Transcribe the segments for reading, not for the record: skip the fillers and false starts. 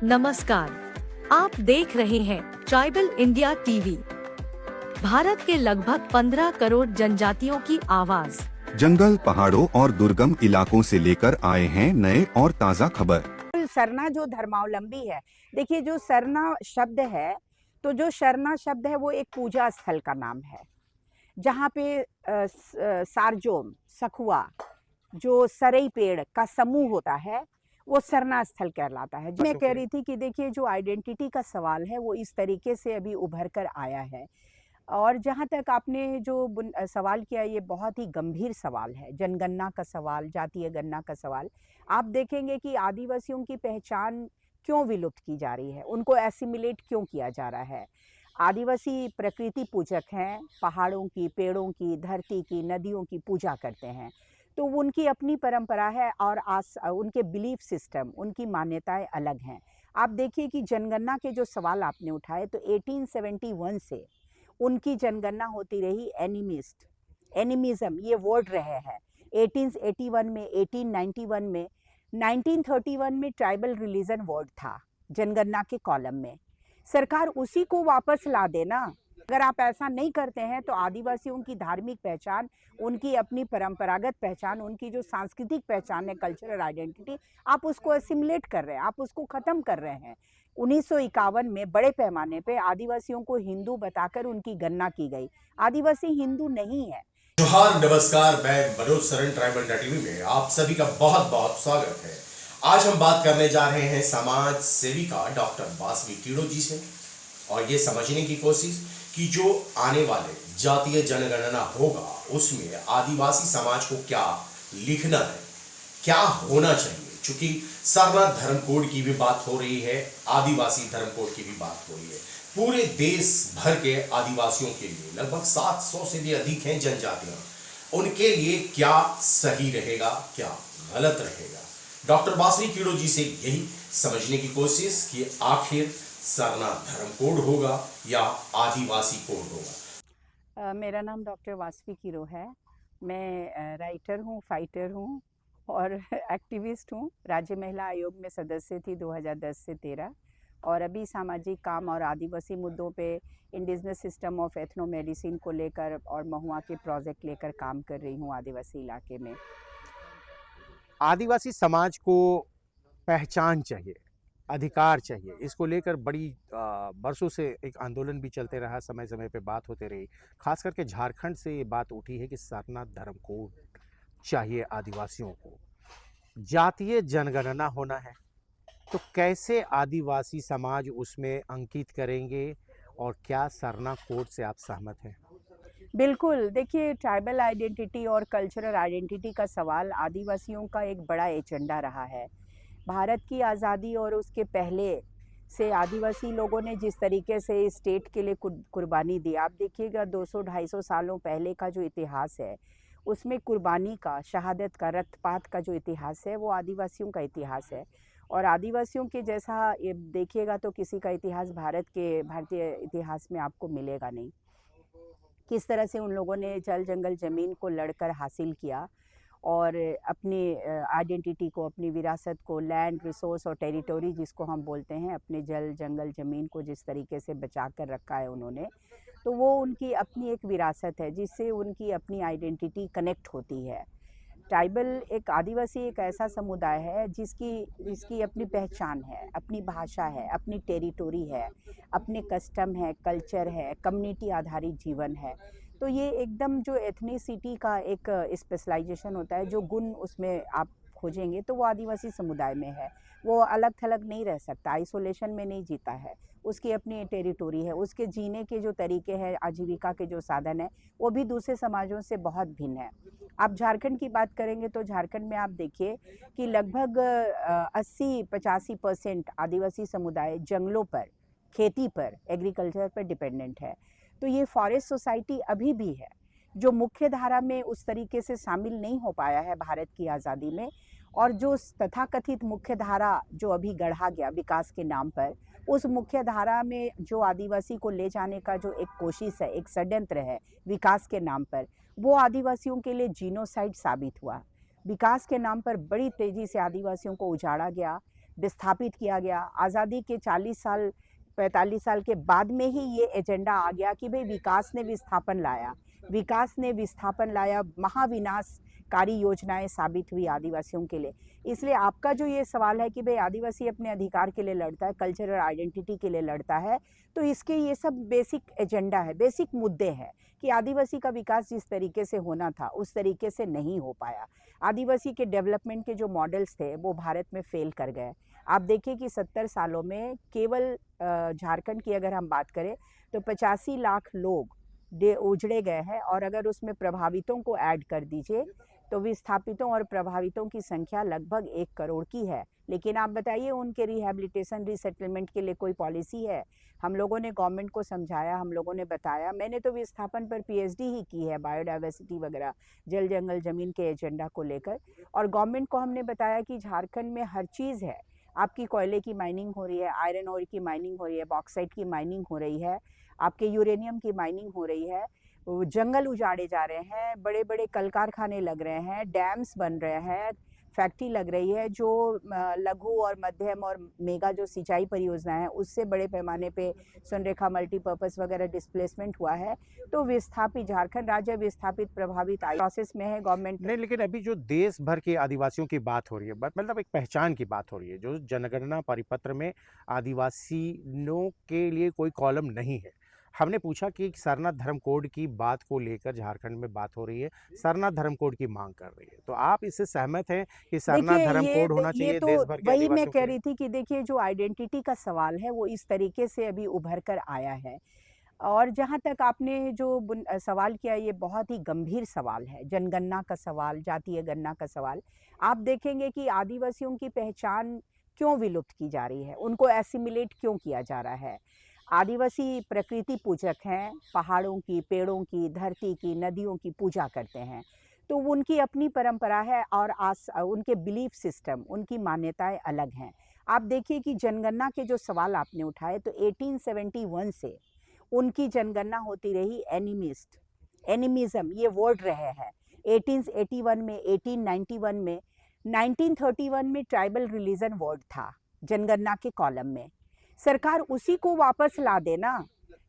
नमस्कार, आप देख रहे हैं ट्राइबल इंडिया टीवी। भारत के लगभग 15 करोड़ जनजातियों की आवाज। जंगल, पहाड़ों और दुर्गम इलाकों से लेकर आए हैं नए और ताज़ा खबर। सरना जो धर्मावलंबी है, देखिए जो सरना शब्द है, तो जो शरना शब्द है वो एक पूजा स्थल का नाम है, जहाँ पे सारजोम, सखुआ, जो सरई पेड़ का समूह होता है वो सरना स्थल कहलाता है। मैं कह रही थी कि देखिए जो आइडेंटिटी का सवाल है वो इस तरीके से अभी उभर कर आया है, और जहाँ तक आपने जो सवाल किया, ये बहुत ही गंभीर सवाल है। जनगणना का सवाल, जातीय गणना का सवाल। आप देखेंगे कि आदिवासियों की पहचान क्यों विलुप्त की जा रही है, उनको एसिमिलेट क्यों किया जा रहा है। आदिवासी प्रकृति पूजक हैं, पहाड़ों की, पेड़ों की, धरती की, नदियों की पूजा करते हैं, तो उनकी अपनी परंपरा है और उनके बिलीफ सिस्टम, उनकी मान्यताएं अलग हैं। आप देखिए कि जनगणना के जो सवाल आपने उठाए, तो 1871 से उनकी जनगणना होती रही। एनिमिज्म ये वर्ड रहे हैं 1881 में, 1891 में, 1931 में ट्राइबल रिलीजन वर्ड था जनगणना के कॉलम में। सरकार उसी को वापस ला देना। अगर आप ऐसा नहीं करते हैं तो आदिवासियों की धार्मिक पहचान, उनकी अपनी परंपरागत पहचान, उनकी जो सांस्कृतिक पहचान है, कल्चरल आइडेंटिटी, आप उसको एसिमुलेट कर रहे हैं, आप उसको ख़त्म कर रहे हैं। 1951 में बड़े पैमाने पे आदिवासियों को हिंदू बताकर उनकी गणना की गई। आदिवासी हिंदू नहीं है। जोहार, नमस्कार, मैं Manoj Saran, tribal India TV में आप सभी का बहुत बहुत स्वागत है। आज हम बात करने जा रहे हैं समाज सेविका डॉक्टर वासवी कीड़ो जी से, और ये समझने की कोशिश कि जो आने वाले जातीय जनगणना होगा उसमें आदिवासी समाज को क्या लिखना है, क्या होना चाहिए। चूंकि सरना धर्म कोड की भी बात हो रही है, आदिवासी धर्म कोड की भी बात हो रही है। पूरे देश भर के आदिवासियों के लिए लगभग 700 से भी अधिक हैं जनजातियां, उनके लिए क्या सही रहेगा, क्या गलत रहेगा। डॉक्टर वासवी कीड़ो जी से यही समझने की कोशिश कि आखिर सरना धर्म कोड होगा या आदिवासी कोड होगा। मेरा नाम डॉक्टर वासवी कीड़ो है। मैं राइटर हूँ, फाइटर हूँ और एक्टिविस्ट हूँ। राज्य महिला आयोग में सदस्य थी 2010 से 13, और अभी सामाजिक काम और आदिवासी मुद्दों पे indigenous system of ethno medicine को लेकर और महुआ के प्रोजेक्ट लेकर काम कर रही हूँ आदिवासी इलाके में। आदिवासी समाज को पहचान चाहिए, अधिकार चाहिए, इसको लेकर बड़ी बरसों से एक आंदोलन भी चलते रहा, समय समय पे बात होते रही। खास करके झारखंड से ये बात उठी है कि सरना धर्म कोड चाहिए आदिवासियों को। जातीय जनगणना होना है तो कैसे आदिवासी समाज उसमें अंकित करेंगे, और क्या सरना कोड से आप सहमत हैं? बिल्कुल, देखिए ट्राइबल आइडेंटिटी और कल्चरल आइडेंटिटी का सवाल आदिवासियों का एक बड़ा एजेंडा रहा है। भारत की आज़ादी और उसके पहले से आदिवासी लोगों ने जिस तरीके से इस स्टेट के लिए कुर्बानी दी, आप देखिएगा 200-250 सालों पहले का जो इतिहास है, उसमें कुर्बानी का, शहादत का, रक्तपात का जो इतिहास है वो आदिवासियों का इतिहास है। और आदिवासियों के जैसा ये देखिएगा तो किसी का इतिहास भारतीय इतिहास में आपको मिलेगा नहीं। किस तरह से उन लोगों ने जल जंगल ज़मीन को लड़कर हासिल किया और अपनी आइडेंटिटी को, अपनी विरासत को, लैंड, रिसोर्स और टेरिटोरी जिसको हम बोलते हैं, अपने जल जंगल ज़मीन को जिस तरीके से बचा कर रखा है उन्होंने, तो वो उनकी अपनी एक विरासत है जिससे उनकी अपनी आइडेंटिटी कनेक्ट होती है। ट्राइबल एक आदिवासी एक ऐसा समुदाय है जिसकी अपनी पहचान है, अपनी भाषा है, अपनी टेरिटोरी है, अपने कस्टम है, कल्चर है, कम्युनिटी आधारित जीवन है। तो ये एकदम जो एथनिसिटी का एक स्पेशलाइजेशन होता है, जो गुण उसमें आप खोजेंगे तो वो आदिवासी समुदाय में है। वो अलग थलग नहीं रह सकता, आइसोलेशन में नहीं जीता है, उसकी अपनी टेरिटोरी है, उसके जीने के जो तरीके हैं, आजीविका के जो साधन हैं, वो भी दूसरे समाजों से बहुत भिन्न है। आप झारखंड की बात करेंगे तो झारखंड में आप देखिए कि लगभग 80-85% आदिवासी समुदाय जंगलों पर, खेती पर, एग्रीकल्चर पर डिपेंडेंट है। तो ये फॉरेस्ट सोसाइटी अभी भी है, जो मुख्य धारा में उस तरीके से शामिल नहीं हो पाया है भारत की आज़ादी में। और जो तथाकथित मुख्य धारा जो अभी गढ़ा गया विकास के नाम पर, उस मुख्य धारा में जो आदिवासी को ले जाने का जो एक कोशिश है, एक षड्यंत्र है विकास के नाम पर, वो आदिवासियों के लिए जीनोसाइड साबित हुआ। विकास के नाम पर बड़ी तेज़ी से आदिवासियों को उजाड़ा गया, विस्थापित किया गया। आज़ादी के 40 साल 45 साल के बाद में ही ये एजेंडा आ गया कि भाई विकास ने विस्थापन लाया, विकास ने विस्थापन लाया, महाविनाशकारी योजनाएं साबित हुई आदिवासियों के लिए। इसलिए आपका जो ये सवाल है कि भाई आदिवासी अपने अधिकार के लिए लड़ता है, कल्चरल आइडेंटिटी के लिए लड़ता है, तो इसके ये सब बेसिक एजेंडा है, बेसिक मुद्दे हैं कि आदिवासी का विकास जिस तरीके से होना था उस तरीके से नहीं हो पाया। आदिवासी के डेवलपमेंट के जो मॉडल्स थे वो भारत में फेल कर गए। आप देखिए कि 70 सालों में केवल झारखंड की अगर हम बात करें तो 85 लाख लोग उजड़े गए हैं, और अगर उसमें प्रभावितों को ऐड कर दीजिए तो विस्थापितों और प्रभावितों की संख्या लगभग 1 करोड़ की है। लेकिन आप बताइए उनके रिहैबिलिटेशन रीसेटलमेंट के लिए कोई पॉलिसी है? हम लोगों ने गवर्नमेंट को समझाया, हम लोगों ने बताया। मैंने तो विस्थापन पर पीएचडी ही की है, बायोडाइवर्सिटी वगैरह, जल जंगल ज़मीन के एजेंडा को लेकर, और गवर्नमेंट को हमने बताया कि झारखंड में हर चीज़ है। आपकी कोयले की माइनिंग हो रही है, आयरन ओर की माइनिंग हो रही है, बॉक्साइट की माइनिंग हो रही है, आपके यूरेनियम की माइनिंग हो रही है, जंगल उजाड़े जा रहे हैं, बड़े बड़े कल कारखाने लग रहे हैं, डैम्स बन रहे हैं, फैक्ट्री लग रही है। जो लघु और मध्यम और मेगा जो सिंचाई परियोजनाएं हैं उससे बड़े पैमाने पे सुनरेखा मल्टीपर्पज़ वगैरह डिस्प्लेसमेंट हुआ है। तो विस्थापित झारखंड राज्य विस्थापित प्रभावित प्रोसेस में है गवर्नमेंट। नहीं, लेकिन अभी जो देश भर के आदिवासियों की बात हो रही है, मतलब एक पहचान की बात हो रही है, जो जनगणना परिपत्र में आदिवासियों के लिए कोई कॉलम नहीं है। हमने पूछा कि सरना धर्म कोड की बात को लेकर झारखंड में बात हो रही है, सरना धर्म कोड की मांग कर रही है, तो आप इससे सहमत हैं कि सरना देखिए धर्म कोड होना ये चाहिए तो देश भर के वही मैं आदिवासियों कह के रही लिए? थी कि देखिए जो आइडेंटिटी का सवाल है वो इस तरीके से अभी उभर कर आया है। और जहाँ तक आपने जो सवाल किया, ये बहुत ही गंभीर सवाल है, जनगणना का सवाल, जातीय गणना का सवाल। आप देखेंगे कि आदिवासियों की पहचान क्यों विलुप्त की जा रही है, उनको एसिमिलेट क्यों किया जा रहा है। आदिवासी प्रकृति पूजक हैं, पहाड़ों की, पेड़ों की, धरती की, नदियों की पूजा करते हैं, तो उनकी अपनी परंपरा है और उनके बिलीफ सिस्टम, उनकी मान्यताएं अलग हैं। आप देखिए कि जनगणना के जो सवाल आपने उठाए, तो 1871 से उनकी जनगणना होती रही। एनिमिज्म ये वर्ड रहे हैं 1881 में, 1891 में, 1931 में ट्राइबल रिलीजन वर्ड था जनगणना के कॉलम में। सरकार उसी को वापस ला देना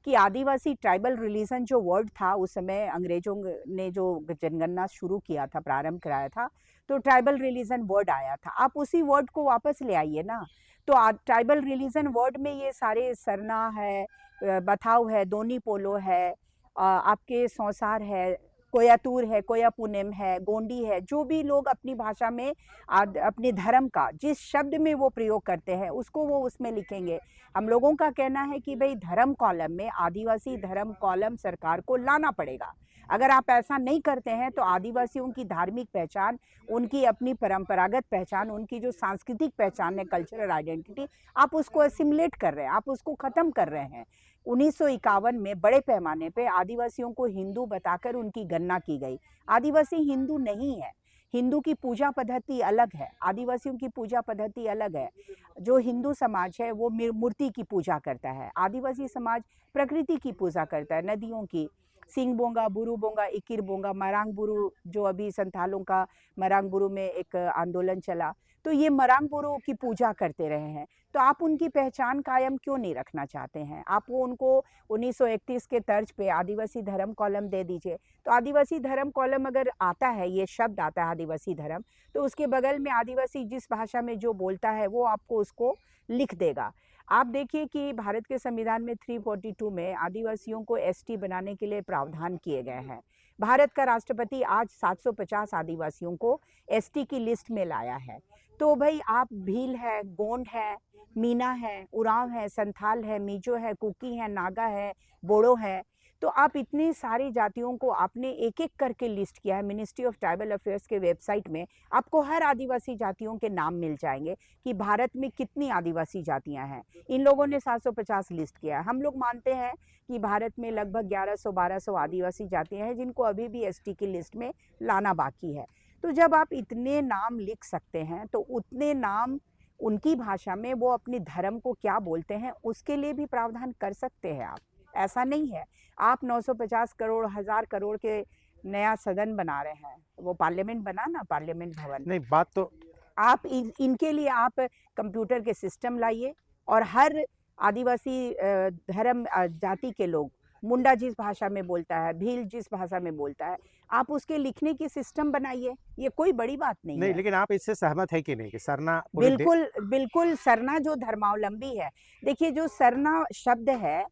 कि आदिवासी ट्राइबल रिलीजन जो वर्ड था, उस समय अंग्रेजों ने जो जनगणना शुरू किया था, प्रारंभ कराया था, तो ट्राइबल रिलीजन वर्ड आया था। आप उसी वर्ड को वापस ले आइए ना। तो ट्राइबल रिलीजन वर्ड में ये सारे सरना है, बथाव है, दोनी पोलो है, आपके सौसार है, कोयातूर है, कोयापुनेम है, गोंडी है, जो भी लोग अपनी भाषा में अपने धर्म का जिस शब्द में वो प्रयोग करते हैं उसको वो उसमें लिखेंगे। हम लोगों का कहना है कि भाई धर्म कॉलम में आदिवासी धर्म कॉलम सरकार को लाना पड़ेगा। अगर आप ऐसा नहीं करते हैं तो आदिवासियों की धार्मिक पहचान, उनकी अपनी परंपरागत पहचान, उनकी जो सांस्कृतिक पहचान है, कल्चरल आइडेंटिटी, आप उसको असिमुलेट कर रहे हैं, आप उसको ख़त्म कर रहे हैं। 1951 में बड़े पैमाने पे आदिवासियों को हिंदू बताकर उनकी गणना की गई। आदिवासी हिंदू नहीं है, हिंदू की पूजा पद्धति अलग है, आदिवासियों की पूजा पद्धति अलग है। जो हिंदू समाज है वो मूर्ति की पूजा करता है, आदिवासी समाज प्रकृति की पूजा करता है, नदियों की। सिंग बोंगा, बुरु बोंगा, इकिर बोंगा, मरांग बुरु, जो अभी संथालों का मरांग बुरु में एक आंदोलन चला, तो ये मरांग बुरु की पूजा करते रहे हैं। तो आप उनकी पहचान कायम क्यों नहीं रखना चाहते हैं? आप वो उनको 1931 के तर्ज पे आदिवासी धर्म कॉलम दे दीजिए। तो आदिवासी धर्म कॉलम अगर आता है, ये शब्द आता है आदिवासी धर्म, तो उसके बगल में आदिवासी जिस भाषा में जो बोलता है वो आपको उसको लिख देगा। आप देखिए कि भारत के संविधान में 342 में आदिवासियों को एसटी बनाने के लिए प्रावधान किए गए हैं। भारत का राष्ट्रपति आज 750 आदिवासियों को एसटी की लिस्ट में लाया है। तो भाई आप भील है, गोंड है, मीना है, उरांव है, संथाल है, मिजो है, कुकी है, नागा है, बोडो है, तो आप इतनी सारी जातियों को आपने एक एक करके लिस्ट किया है। मिनिस्ट्री ऑफ ट्राइबल अफेयर्स के वेबसाइट में आपको हर आदिवासी जातियों के नाम मिल जाएंगे कि भारत में कितनी आदिवासी जातियां हैं। इन लोगों ने 750 लिस्ट किया है। हम लोग मानते हैं कि भारत में लगभग 1100-1200 आदिवासी जातियां हैं जिनको अभी भी एसटी की लिस्ट में लाना बाकी है। तो जब आप इतने नाम लिख सकते हैं तो उतने नाम उनकी भाषा में वो अपने धर्म को क्या बोलते हैं उसके लिए भी प्रावधान कर सकते हैं आप। ऐसा नहीं है आप 950 करोड़ 1000 करोड़ के नया सदन बना रहे हैं, वो पार्लियामेंट बना ना, पार्लियामेंट भवन। नहीं, बात तो आप इनके लिए आप कंप्यूटर के सिस्टम लाइए और हर आदिवासी धर्म जाति के लोग, मुंडा जिस भाषा में बोलता है, भील जिस भाषा में बोलता है, आप उसके लिखने की सिस्टम बनाइए। ये कोई बड़ी बात नहीं नहीं, है। लेकिन आप इससे सहमत है कि नहीं कि सरना पूरे बिल्कुल बिल्कुल, सरना जो धर्मावलंबी है, देखिए जो सरना शब्द है,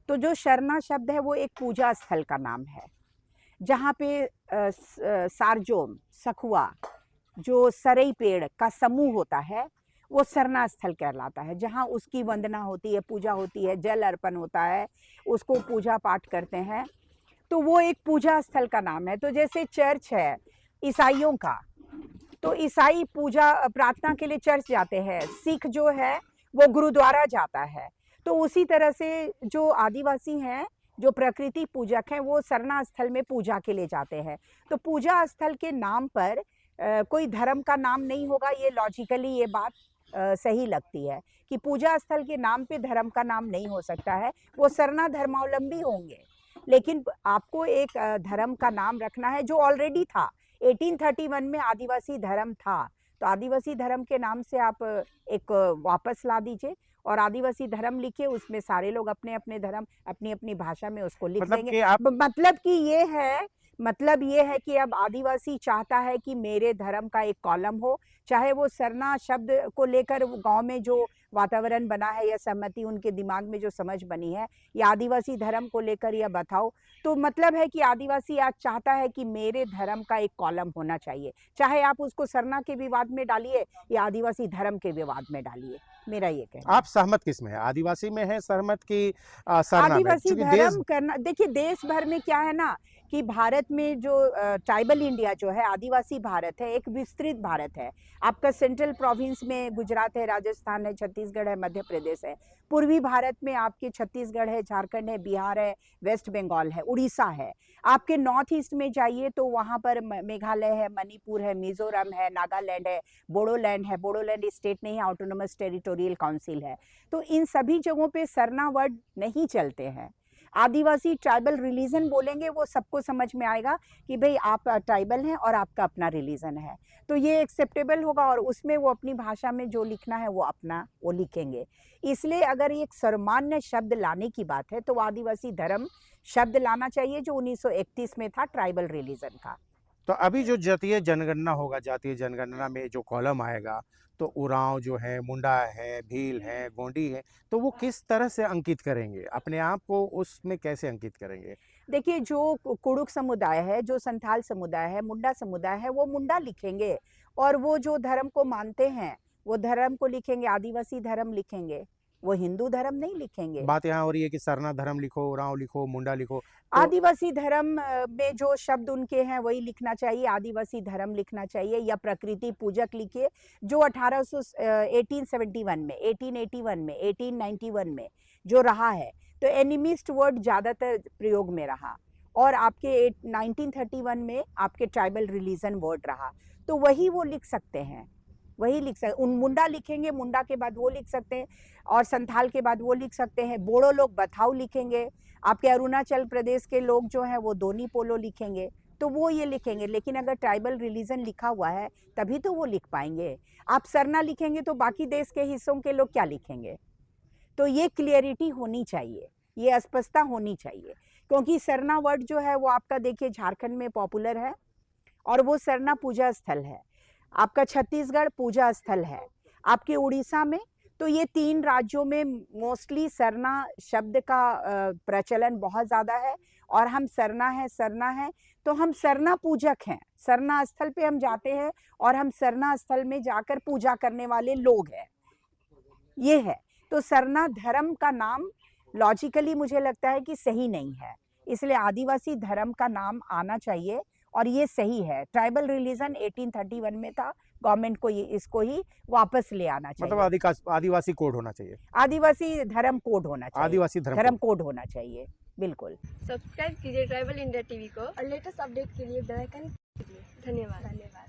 तो जो शरणा शब्द है वो एक पूजा स्थल का नाम है, जहाँ पे सारजोम, सखुआ, जो सरई पेड़ का समूह होता है, वो सरना स्थल कहलाता है, जहाँ उसकी वंदना होती है, पूजा होती है, जल अर्पण होता है, उसको पूजा पाठ करते हैं, तो वो एक पूजा स्थल का नाम है। तो जैसे चर्च है ईसाइयों का, तो ईसाई पूजा प्रार्थना के लिए चर्च जाते हैं, सिख जो है वो गुरुद्वारा जाता है। तो उसी तरह से जो आदिवासी हैं, जो प्रकृति पूजक हैं, वो सरना स्थल में पूजा के लिए जाते हैं। तो पूजा स्थल के नाम पर कोई धर्म का नाम नहीं होगा, ये लॉजिकली ये बात सही लगती है कि पूजा स्थल के नाम पे धर्म का नाम नहीं हो सकता है, वो सरना धर्मावलंबी होंगे। लेकिन आपको एक धर्म का नाम रखना है जो ऑलरेडी था, 1831 में आदिवासी धर्म था, तो आदिवासी धर्म के नाम से आप एक वापस ला दीजिए और आदिवासी धर्म लिखिए, उसमें सारे लोग अपने अपने धर्म अपनी अपनी भाषा में उसको लिख मतलब देंगे। कि आप मतलब ये है कि अब आदिवासी चाहता है कि मेरे धर्म का एक कॉलम हो, चाहे वो सरना शब्द को लेकर गांव में जो वातावरण बना है या सहमति उनके दिमाग में जो समझ बनी है, या आदिवासी धर्म को लेकर या बताओ, तो मतलब है कि आदिवासी आज चाहता है कि मेरे धर्म का एक कॉलम होना चाहिए, चाहे आप उसको सरना के विवाद में डालिए या आदिवासी धर्म के विवाद में डालिए। मेरा ये कहना है। आप सहमत किस में है, आदिवासी में है सहमत की सरना में? आदिवासी क्योंकि धर्म करना, देखिए देश भर में क्या है ना कि भारत में जो ट्राइबल इंडिया जो है, आदिवासी भारत है, एक विस्तृत भारत है। आपका सेंट्रल प्रोविंस में गुजरात है, राजस्थान है, छत्तीसगढ़ है, मध्य प्रदेश है। पूर्वी भारत में आपके छत्तीसगढ़ है, झारखंड है, बिहार है, वेस्ट बंगाल है, उड़ीसा है। आपके नॉर्थ ईस्ट में जाइए तो वहाँ पर मेघालय है, मणिपुर है, मिजोरम है, नागालैंड है, बोडोलैंड है। बोडोलैंड स्टेट नहीं है, ऑटोनोमस टेरिटोरियल काउंसिल है। तो इन सभी जगहों पे सरना वर्ड नहीं चलते हैं। आदिवासी ट्राइबल रिलीजन बोलेंगे, वो सबको समझ में आएगा कि भाई आप ट्राइबल हैं और आपका अपना रिलीजन है, तो ये एक्सेप्टेबल होगा और उसमें वो अपनी भाषा में जो लिखना है वो लिखेंगे। इसलिए अगर एक सर्वमान्य शब्द लाने की बात है तो आदिवासी धर्म शब्द लाना चाहिए, जो 1931 में था ट्राइबल रिलीजन का। तो अभी जो जातीय जनगणना होगा, जातीय जनगणना में जो कॉलम आएगा, तो उरांव जो है, मुंडा है, भील है, गोंडी है, तो वो किस तरह से अंकित करेंगे अपने आप को, उसमें कैसे अंकित करेंगे? देखिए जो कुड़ुक समुदाय है, जो संथाल समुदाय है, मुंडा समुदाय है, वो मुंडा लिखेंगे, और वो जो धर्म को मानते हैं वो धर्म को लिखेंगे, आदिवासी धर्म लिखेंगे, वो हिंदू धर्म नहीं लिखेंगे। बात यहाँ हो रही है कि सरना धर्म लिखो, उरांव लिखो, मुंडा लिखो, तो आदिवासी धर्म में जो शब्द उनके हैं वही लिखना चाहिए, आदिवासी धर्म लिखना चाहिए, या प्रकृति पूजक लिखिए, जो 1871 में, 1881 में, 1891 में जो रहा है। तो एनिमिस्ट वर्ड ज़्यादातर प्रयोग में रहा, और आपके 1931 में आपके ट्राइबल रिलीजन वर्ड रहा, तो वही वो लिख सकते हैं, वही लिख सकते। उन मुंडा लिखेंगे, मुंडा के बाद वो लिख सकते हैं, और संथाल के बाद वो लिख सकते हैं। बोड़ो लोग बथाऊ लिखेंगे, आपके अरुणाचल प्रदेश के लोग जो हैं वो दोनी पोलो लिखेंगे, तो वो ये लिखेंगे। लेकिन अगर ट्राइबल रिलीजन लिखा हुआ है तभी तो वो लिख पाएंगे। आप सरना लिखेंगे तो बाकी देश के हिस्सों के लोग क्या लिखेंगे? तो ये क्लियरिटी होनी चाहिए, ये स्पष्टता होनी चाहिए, क्योंकि सरना वर्ड जो है वो आपका देखिए झारखंड में पॉपुलर है, और वो सरना पूजा स्थल है। आपका छत्तीसगढ़ पूजा स्थल है, आपके उड़ीसा में, तो ये 3 राज्यों में मोस्टली सरना शब्द का प्रचलन बहुत ज़्यादा है, और हम सरना है, तो हम सरना पूजक हैं। सरना स्थल पे हम जाते हैं और हम सरना स्थल में जाकर पूजा करने वाले लोग हैं, ये है। तो सरना धर्म का नाम लॉजिकली मुझे लगता है कि सही नहीं है, इसलिए आदिवासी धर्म का नाम आना चाहिए, और ये सही है। ट्राइबल रिलीजन 1831 में था, गवर्नमेंट को इसको ही वापस ले आना चाहिए। मतलब आदिवासी कोड होना चाहिए, आदिवासी धर्म कोड होना चाहिए, आदिवासी धर्म कोड होना चाहिए, बिल्कुल। सब्सक्राइब कीजिए ट्राइबल इंडिया टीवी को और लेटेस्ट अपडेट के लिए बेल आइकन दबाइए। धन्यवाद।